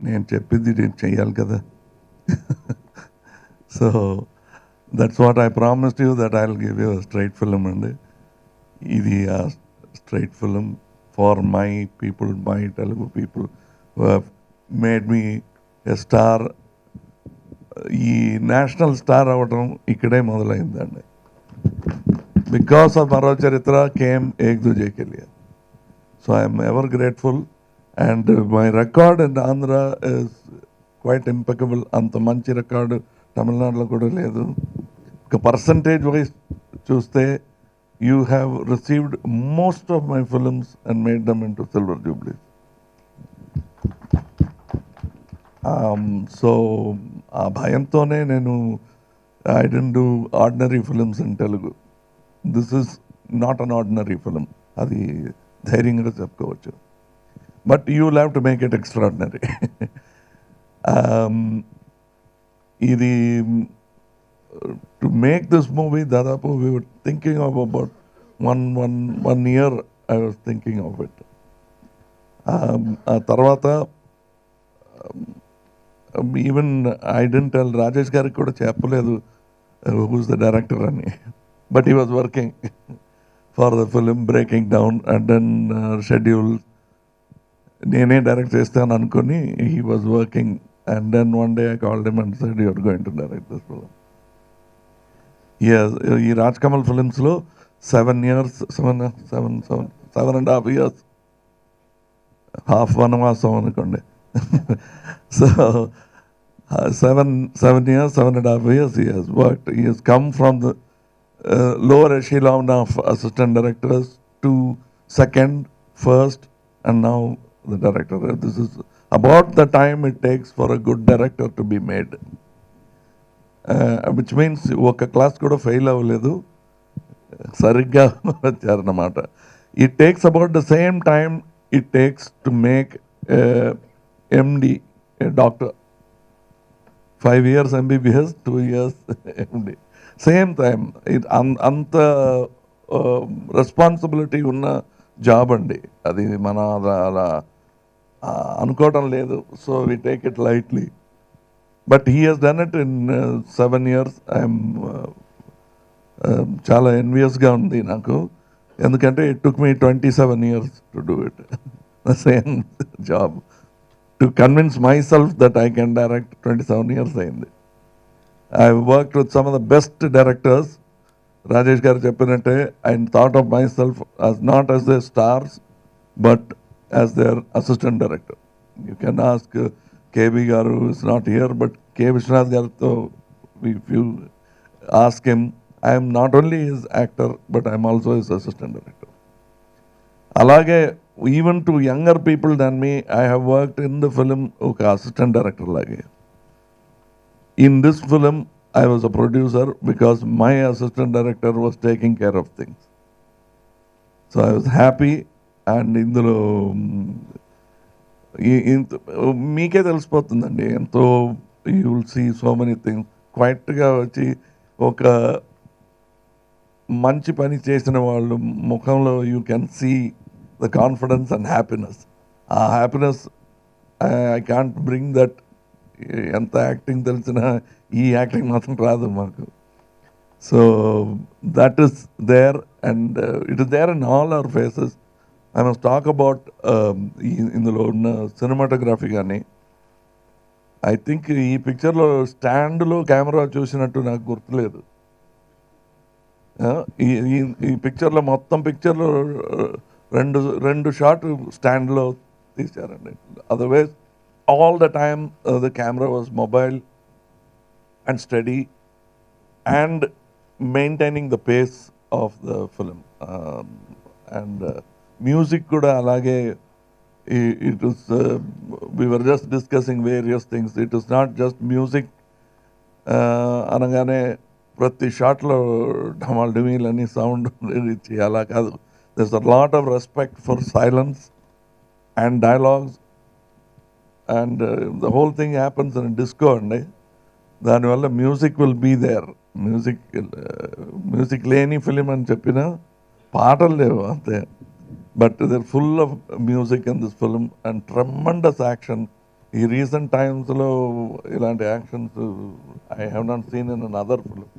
నేను చెప్పింది నేను చెయ్యాలి కదా. So that's what I promised you that I will give you straight film అండి. ఇది ఆ straight film for my people, my Telugu people who have made me a star. ఈ నేషనల్ స్టార్ అవ్వడం ఇక్కడే మొదలైందండి. Because of Maro Charitra came Ek Duje Ke Liye. So I'm ever grateful. And my record in Andhra is quite impeccable. అంత మంచి record తమిళనాడులో కూడా లేదు. ఒక పర్సంటేజ్ వైజ్ చూస్తే you have received most of my films and made them into silver jubilee. So ఆ భయంతోనే నేను I don't do ordinary films in Telugu. This is not an ordinary film, అది ధైర్యంగా చెప్పుకోవచ్చు. But you will have to make it extraordinary. ఇది to make this movie దాదాపు we were thinking of about one year I was thinking of it. ఆ తర్వాత even I didn't tell Rajesh గారికి కూడా చెప్పలేదు హూస్ ద డైరెక్టర్ అని. But he was working for the film breaking down and then schedule నేనే direct చేస్తాను అనుకుని he was working. And then one day I called him and said you are going to direct this film. ఈ రాజ్ కమల్ ఫిలిమ్స్లో 7 years, 7.5 years, half వనవాసం అనుకోండి. సో 7 years, 7.5 years he has worked. He has come from the lower echelon of assistant directors to second, first, and now the director. This is about the time it takes for a good director to be made. Which means ఒక class కూడా fail అవ్వలేదు, సరిగ్గా వచ్చారన్నమాట. It takes about the same time it takes to make MD, a doctor. 5 years MBBS, 2 years MD. Same time. అంత responsibility ఉన్న job అండి అది. మన అలా అనుకోవటం లేదు. So we take it lightly. But he has done it in 7 years. I'm చాలా ఎన్వియస్గా ఉంది నాకు, ఎందుకంటే it took me 27 years to do it, the same job. To convince myself that I can direct 27 years అయింది. I worked with some of the best directors. Rajesh garu చెప్పినట్టే I thought of myself as not as the stars but as their assistant director. You can ask KB garu, is not here, but K Viswanath గారితో if you ask him, I'm not only his actor but I'm also his assistant director. అలాగే even to younger people than me I have worked in the film ఒక assistant director లాగే. In this film, I was a producer because my assistant director was taking care of things. So I was happy. And ఇందులో మీకే తెలిసిపోతుందండి ఎంతో. You will see so many things. క్వైట్గా వచ్చి ఒక మంచి పని చేసిన వాళ్ళు ముఖంలో you can see the confidence and happiness. ఆ happiness I can't bring that. ఎంత యాక్టింగ్ తెలిసినా ఈ యాక్టింగ్ మాత్రం రాదు మాకు. So that is there and it is there in all our faces. I must talk about ఇందులో ఉన్న సినిమాటోగ్రఫీ. కానీ ఐ థింక్ ఈ పిక్చర్లో స్టాండ్లో కెమెరా చూసినట్టు నాకు గుర్తులేదు. ఈ పిక్చర్లో మొత్తం పిక్చర్లో రెండు షాట్ స్టాండ్లో తీశారండి. Otherwise all the time the camera was mobile and steady and maintaining the pace of the film. And music kuda alage. It was we were just discussing various things. It is not just music anagane prati shot lo dhamal dhimil ani sound ichi ala kaadu. There's a lot of respect for silence and dialogues. And the whole thing happens in a disco అండి. దానివల్ల music will be there. Music లేని film అని చెప్పిన పాటలు లేవు అంతే. But they are full of music in this film and tremendous action. ఈ recent టైమ్స్లో ఇలాంటి actions I have not seen in another film.